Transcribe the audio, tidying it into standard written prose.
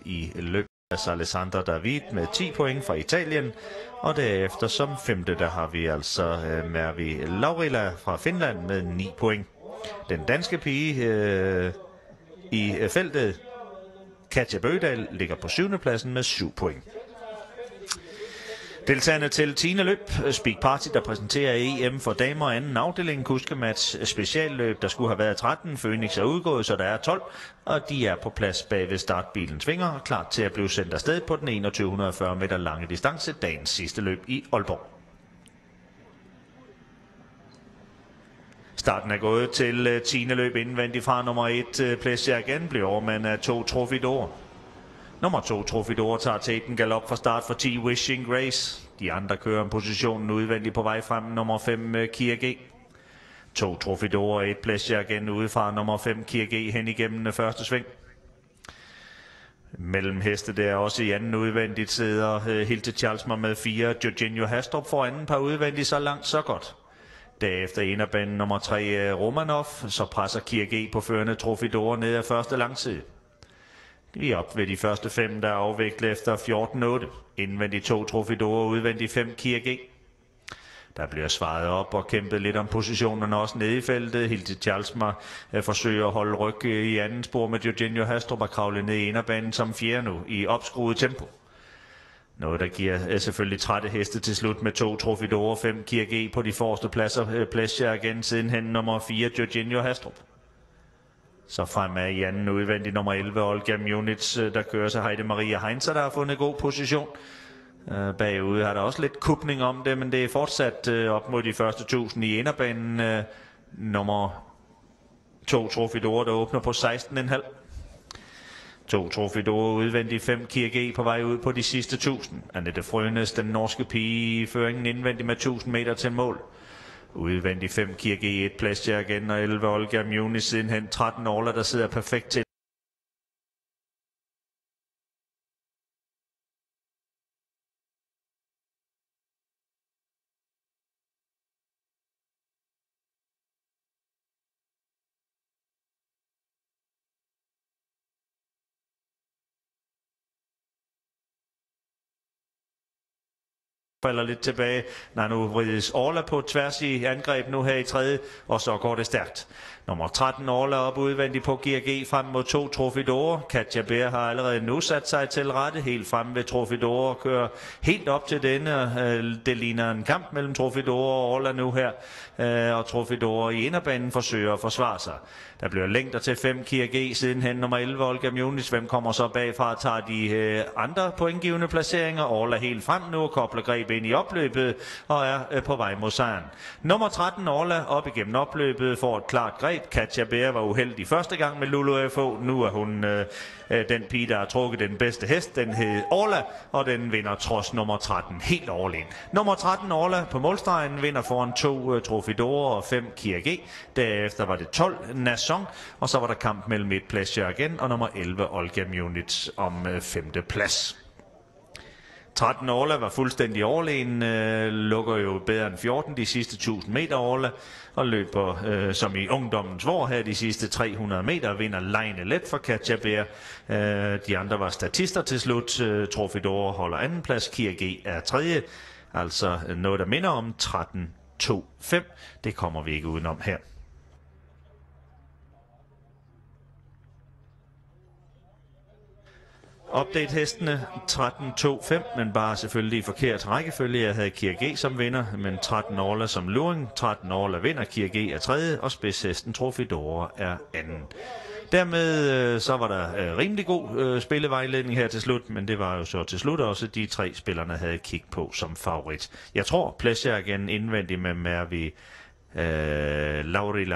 i løbet af Alessandro David med 10 point fra Italien, og derefter som femte, der har vi altså Mervi Laurila fra Finland med 9 point. Den danske pige i feltet, Katja Bøgedal, ligger på 7. pladsen med 7 point. Deltagerne til 10. løb, Speak Party, der præsenterer EM for damer og anden afdeling, kuskematch specialløb, der skulle have været 13, Phoenix er udgået, så der er 12, og de er på plads bag ved startbilens vinger og klar til at blive sendt afsted på den 2140 meter lange distance, dagens sidste løb i Aalborg. Starten er gået til 10. løb indvendigt fra nummer 1, Plessia igen, bliver overmand af 2 Trophy d'Or. Nummer 2, Trophy d'Or, tager teten galop fra start for 10, Wishing Grace. De andre kører en positionen udvendigt på vej frem. Nummer 5, Kia G. 2 Trophy d'Or og 1 Plessia igen udefra. Nummer 5, Kia G hen igennem første sving. Mellem heste der også i anden udvendigt sidder Hilde Charlesmer med 4. Jorginho Hastrup for anden par udvendigt, så langt så godt. Derefter inderbanen nummer 3, Romanov. Så presser Kia G på førende Trophy d'Or ned af første langside. Vi er op ved de første 5, der er afviklet efter 14-8. Indvendigt 2 Trophy d'Or, udvendigt 5 Kia G. Der bliver svaret op og kæmpet lidt om positionerne også nede i feltet. Hilde Charlesmer forsøger at holde ryg i anden spor med Jorginho Hastrup og kravle ned i inderbanen som 4. nu i opskruet tempo. Noget, der giver selvfølgelig trætte heste til slut med 2 Trophy d'Or, 5 Kia G på de forreste pladser. Plessia igen sidenhen nummer 4, Jorginho Hastrup. Så fremad i anden udvendigt nummer 11, Olga Munich, der kører sig Heide Maria Heinzer, der har fundet god position. Bagude har der også lidt kupning om det, men det er fortsat op mod de første 1000 i inderbanen. Nummer 2 Trophy d'Or, der åbner på 16,5. 2 Trophy d'Or udvendigt, 5 Kia G på vej ud på de sidste 1000. Annette Frønes, den norske pige i føringen indvendigt med 1000 meter til mål. Udvendigt 5 Kia G, 1 Plessia igen og 11 Olga Munich sidenhen 13 Orla, der sidder perfekt til. Falder lidt tilbage. Nej, nu vrides Orla på tværs i angreb nu her i tredje, og så går det stærkt. Nummer 13 Orla op udvendigt på Kia G frem mod 2 Trophy d'Or. Katja Bær har allerede nu sat sig til rette helt frem ved Trophy d'Or og kører helt op til denne. Det ligner en kamp mellem Trophy d'Or og Orla nu her, og Trophy d'Or i inderbanen forsøger at forsvare sig. Der bliver længder til 5 Kia G sidenhen nummer 11 Olga Munich. Hvem kommer så bagfra og tager de andre pointgivende placeringer? Orla helt frem nu og kobler greb ind i opløbet og er på vej mod sejren. Nummer 13 Orla op igennem opløbet får et klart greb. Katja Bær var uheldig første gang med Lulu FO. Nu er hun den pige, der har trukket den bedste hest. Den hed Orla, og den vinder trods nummer 13 helt all in. Nummer 13 Orla på målstregen vinder foran 2 Trophy d'Or og 5 Kia G. Derefter var det 12 Nasson, og så var der kamp mellem 1 Plessia igen og nummer 11 Olga Munich om 5. plads. 13 Orla var fuldstændig overlegen, lukker jo bedre end 14 de sidste 1000 meter Orla, og løber som i ungdommens vor her de sidste 300 meter, vinder lejende let for Katja Bær. De andre var statister til slut. Trophy d'Or holder anden plads, Kia G er tredje, altså noget der minder om 13-2-5. Det kommer vi ikke udenom her. Update hestene 13-2-5, men bare selvfølgelig i forkert rækkefølge. Jeg havde Kia G som vinder, men 13 Orla som luring. 13 Orla vinder, Kia G er tredje, og spidshesten Trophy d'Or er anden. Dermed så var der rimelig god spillevejledning her til slut, men det var jo så til slut også de 3 spillerne havde kig på som favorit. Jeg tror Plessia igen indvendigt med Mervi Laurila